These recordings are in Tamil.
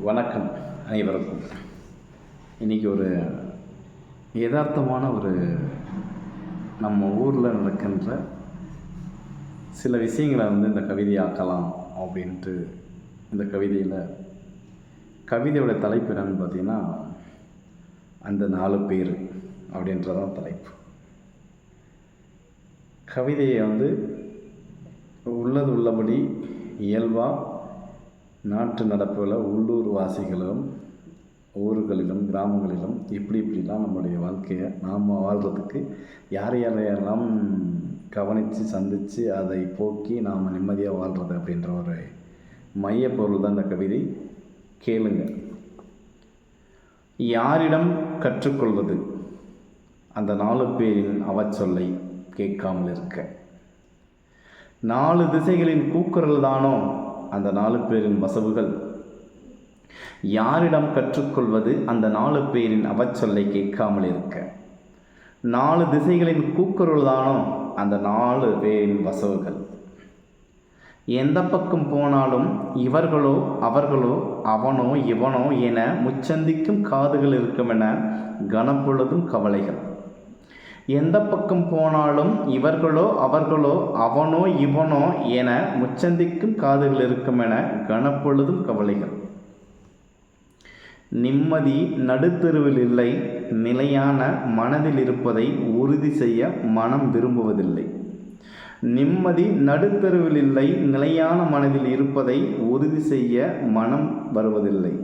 வணக்கம் அனைவருக்கும். இன்றைக்கி ஒரு யதார்த்தமான நம்ம ஊரில் நடக்கின்ற சில விஷயங்களை இந்த கவிதையாக்கலாம் அப்படின்ட்டு இந்த கவிதையோட தலைப்பு என்னன்னு பார்த்தீங்கன்னா, அந்த 4 பேர் அப்படின்றதான் தலைப்பு. கவிதையை உள்ளது உள்ளபடி இயல்பாக நாட்டு நடப்புகளை உள்ளூர் வாசிகளும் ஊர்களிலும் கிராமங்களிலும் இப்படிலாம் நம்மளுடைய வாழ்க்கையை நாம் வாழ்கிறதுக்கு யாரையெல்லாம் கவனித்து சந்தித்து அதை போக்கி நாம் நிம்மதியாக வாழ்கிறது அப்படின்ற ஒரு மையப்பொருள் தான் இந்த கவிதை. கேளுங்க. யாரிடம் கற்றுக்கொள்வது? அந்த 4 பேரின் அவச்சொல்லை கேட்காமல் இருக்க. 4 திசைகளின் கூக்குரல் தானோ அந்த 4 பேரின் வசவுகள். யாரிடம் கற்றுக்கொள்வது? அந்த 4 பேரின் அவச்சொல்லை கேட்காமல் இருக்க. 4 திசைகளின் கூக்குரல் தானோ அந்த 4 பேரின் வசவுகள். எந்த பக்கம் போனாலும் இவர்களோ அவர்களோ அவனோ இவனோ என முச்சந்திக்கும் காதுகள் இருக்கும் என கனப்பொழுதும் கவலைகள். எந்த பக்கம் போனாலும் இவர்களோ அவர்களோ அவனோ இவனோ என முச்சந்திக்கும் காதுகள் இருக்கும் என கனப்பொழுதும் கவலைகள். நிம்மதி நடுத்தெருவில் இல்லை, நிலையான மனதில் இருப்பதை உறுதி செய்ய மனம் விரும்புவதில்லை. நிம்மதி நடுத்தெருவில் இல்லை, நிலையான மனதில் இருப்பதை உறுதி செய்ய மனம் வருவதில்லை.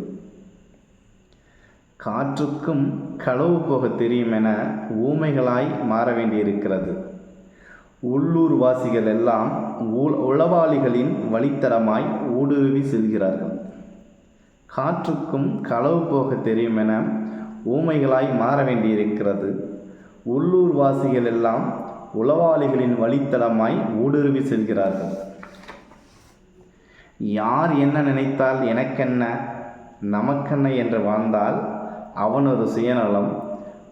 காற்றுக்கும் களவு போக தெரியும் என ஊமைகளாய் மாற வேண்டியிருக்கிறது. உள்ளூர் வாசிகள் எல்லாம் உளவாளிகளின் வழித்தடமாய் ஊடுருவி செல்கிறார்கள். காற்றுக்கும் களவு போக தெரியும் என ஊமைகளாய் மாற வேண்டியிருக்கிறது. உள்ளூர் வாசிகள் எல்லாம் உளவாளிகளின் வழித்தடமாய் ஊடுருவி செல்கிறார்கள். யார் என்ன நினைத்தால் எனக்கென்ன நமக்கென்ன என்று வாழ்ந்தால் அவனொரு சுயநலம்,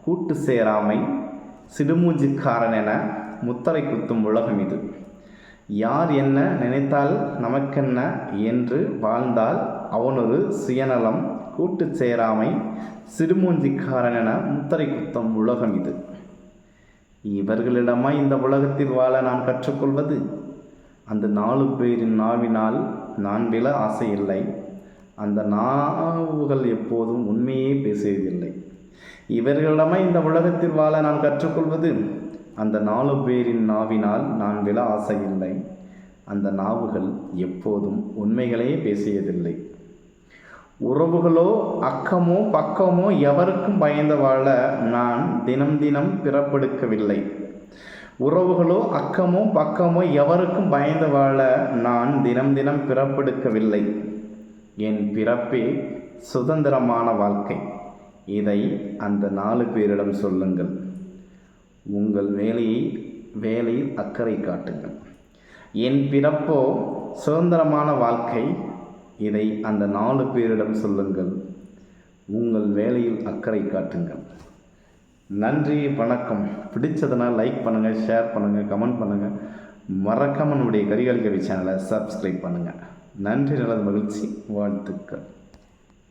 கூட்டு சேராமை, சிடுமூஞ்சிக்காரன் என முத்திரை குத்தும் உலகம் இது. யார் என்ன நினைத்தால் நமக்கென்ன என்று வாழ்ந்தால் அவனொரு சுயநலம், கூட்டு சேராமை, சிடுமூஞ்சிக்காரன் என முத்திரை குத்தும் உலகம் இது. இவர்களிடமா இந்த உலகத்தில் வாழ நான் கற்றுக்கொள்வது? அந்த 4 பேரின் நாவினால் நான் விழ ஆசையில்லை. அந்த நாவுகள் எப்போதும் உண்மையே பேசுவதில்லை. இவர்களிடமே இந்த உலகத்தில் வாழ நான் கற்றுக்கொள்வது? அந்த 4 பேரின் நாவினால் நான் விழ ஆசையில்லை. அந்த நாவுகள் எப்போதும் உண்மைகளே பேசியதில்லை. உறவுகளோ அக்கமோ பக்கமோ எவருக்கும் பயந்து வாழ நான் தினம் தினம் பிறப்பெடுக்கவில்லை. உறவுகளோ அக்கமோ பக்கமோ எவருக்கும் பயந்து வாழ நான் தினம் தினம் பிறப்பெடுக்கவில்லை. என் பிறப்பே சுதந்திரமான வாழ்க்கை. இதை அந்த 4 பேரிடம் சொல்லுங்கள். உங்கள் வேலையில் அக்கறை காட்டுங்கள். என் பிறப்போ சுதந்திரமான வாழ்க்கை. இதை அந்த 4 பேரிடம் சொல்லுங்கள். உங்கள் வேலையில் அக்கறை காட்டுங்கள். நன்றி, வணக்கம். பிடிச்சதுன்னா லைக் பண்ணுங்கள், ஷேர் பண்ணுங்கள், கமெண்ட் பண்ணுங்கள். மறக்காம நம்முடைய கரிகால் கவி சேனலை சப்ஸ்கிரைப் பண்ணுங்கள். நன்றி, நல்லது, மகிழ்ச்சி, வாழ்த்துக்கள்.